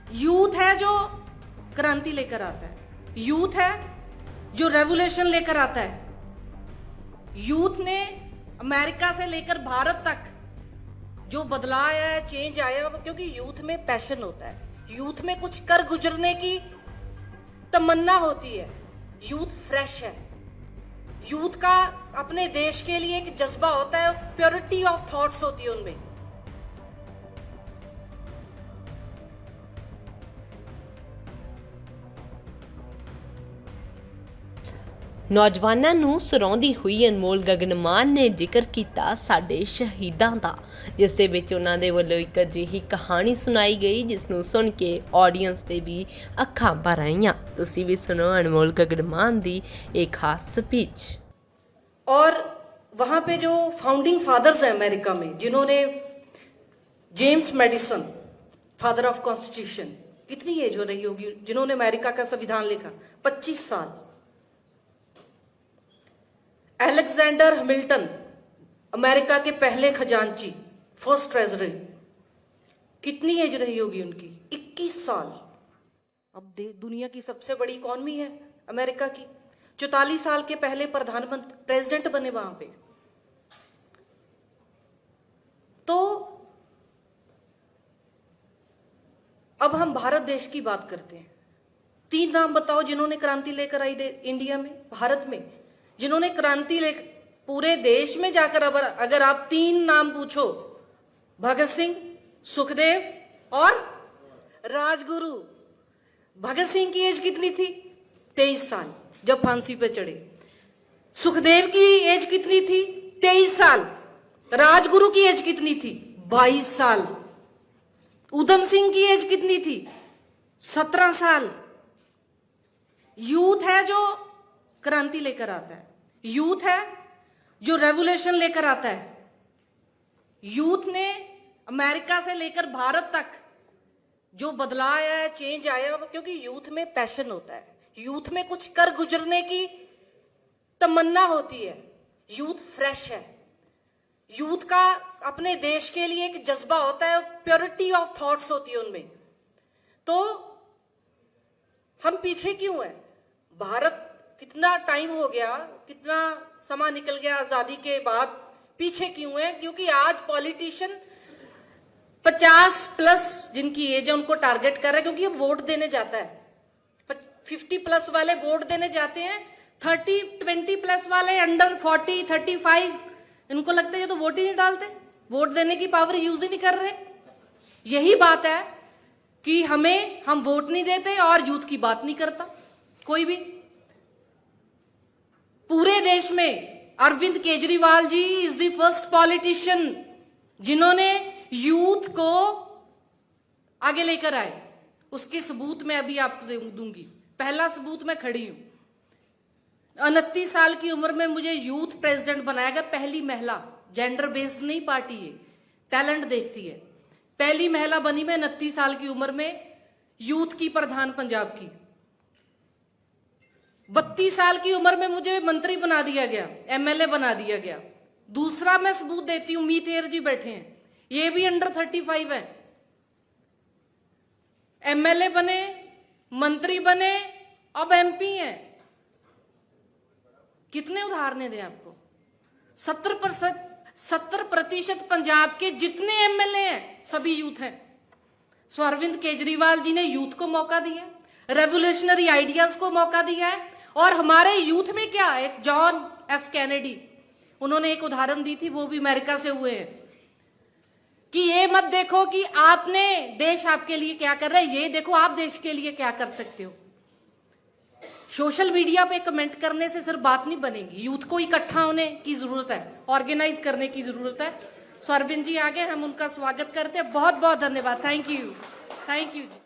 Youth है जो क्रांति लेकर आता है, यूथ है जो रेवोल्यूशन लेकर आता है। यूथ ने अमेरिका से लेकर भारत तक जो बदलाव आया है, चेंज आया है, क्योंकि यूथ में पैशन होता है, यूथ में कुछ कर गुजरने की तमन्ना होती है, यूथ फ्रेश है, यूथ का अपने देश के लिए एक जज्बा होता है, प्योरिटी ऑफ थॉट्स होती है उनमें। ਨੌਜਵਾਨਾਂ ਨੂੰ ਸਰਾਉਂਦੀ ਹੋਈ ਅਨਮੋਲ ਗਗਨਮਾਨ ਨੇ ਜ਼ਿਕਰ ਕੀਤਾ ਸਾਡੇ ਸ਼ਹੀਦਾਂ ਦਾ, ਜਿਸ ਦੇ ਵਿੱਚ ਉਹਨਾਂ ਦੇ ਵੱਲੋਂ ਇੱਕ ਅਜਿਹੀ ਕਹਾਣੀ ਸੁਣਾਈ ਗਈ ਜਿਸ ਨੂੰ ਸੁਣ ਕੇ ਆਡੀਅנס ਦੇ ਵੀ ਅੱਖਾਂ ਭਰ ਆਈਆਂ। ਤੁਸੀਂ ਵੀ ਸੁਣੋ ਅਨਮੋਲ ਗਗਨਮਾਨ ਦੀ ਇਹ ਖਾਸ ਸਪੀਚ। और वहां पे जो फाउंडिंग फादर्स हैं अमेरिका में, जिन्होंने James Madison, father of constitution, कितनी एज हो रही होगी जिन्होंने अमेरिका का संविधान लिखा, 25 साल। अलेक्जेंडर हैमिल्टन, अमेरिका के पहले खजांची, फर्स्ट ट्रेजरी, कितनी एज रही होगी उनकी, 21 साल। अब दुनिया की सबसे बड़ी इकॉनमी है अमेरिका की, 44 साल के पहले प्रधानमंत्री प्रेसिडेंट बने वहां पे। तो अब हम भारत देश की बात करते हैं। 3 नाम बताओ जिन्होंने क्रांति लेकर आई इंडिया में, भारत में, जिन्होंने क्रांति लेकर पूरे देश में जाकर अगर आप 3 नाम पूछो, भगत सिंह, सुखदेव और राजगुरु। भगत सिंह की एज कितनी थी? 23 साल जब फांसी पे चढ़े। सुखदेव की एज कितनी थी? 23 साल। राजगुरु की एज कितनी थी? 22 साल। उधम सिंह की एज कितनी थी? 17 साल। यूथ है जो क्रांति लेकर आता है, यूथ है जो रेवोल्यूशन लेकर आता है। यूथ ने अमेरिका से लेकर भारत तक जो बदलाव आया है, चेंज आया है, क्योंकि यूथ में पैशन होता है, यूथ में कुछ कर गुजरने की तमन्ना होती है, यूथ फ्रेश है, यूथ का अपने देश के लिए एक जज्बा होता है, प्योरिटी ऑफ थॉट्स होती है उनमें। तो हम पीछे क्यों हैं? भारत कितना टाइम हो गया, कितना समय निकल गया आजादी के बाद, पीछे क्यों है? क्योंकि आज पॉलिटिशियन 50+ जिनकी एज है उनको टारगेट कर रहा है, क्योंकि ये वोट देने जाता है। 50+ वाले वोट देने जाते हैं, 20+ वाले अंडर 40, 35, इनको लगता है ये तो वोट ही नहीं डालते, वोट देने की पावर यूज ही नहीं कर रहे। यही बात है कि हम वोट नहीं देते और यूथ की बात नहीं करता कोई भी। पूरे देश में Arvind Kejriwal ji is the first politician जिन्होंने यूथ को आगे लेकर आए। उसके सबूत मैं अभी आपको दूंगी। पहला सबूत मैं खड़ी हूं, 29 साल की उम्र में मुझे यूथ प्रेसिडेंट बनाया गया, पहली महिला। जेंडर बेस्ड नहीं पार्टी है, टैलेंट देखती है। पहली महिला बनी मैं 29 साल की उम्र में, यूथ की प्रधान पंजाब की। 32 साल की उम्र में मुझे मंत्री बना दिया गया, MLA बना दिया गया। दूसरा मैं सबूत देती हूं, मीतेर जी बैठे हैं, ये भी अंडर 35 है, MLA बने, मंत्री बने, अब MP हैं। कितने उदाहरण दें आपको? 70% पंजाब के जितने MLA हैं सभी यूथ हैं। सो अरविंद केजरीवाल जी ने यूथ को मौका दिया, रेवोल्यूशनरी आइडियाज को मौका दिया है। और हमारे यूथ में क्या, एक जॉन F कैनेडी, उन्होंने एक उदाहरण दी थी, वो भी अमेरिका से हुए हैं, कि ये मत देखो कि आपने देश आपके लिए क्या कर रहा है, ये देखो आप देश के लिए क्या कर सकते हो। सोशल मीडिया पे कमेंट करने से सिर्फ बात नहीं बनेगी, यूथ को इकट्ठा होने की जरूरत है, ऑर्गेनाइज करने की जरूरत है। सो अरविंद जी आगे, हम उनका स्वागत करते हैं। बहुत बहुत धन्यवाद। Thank you ji.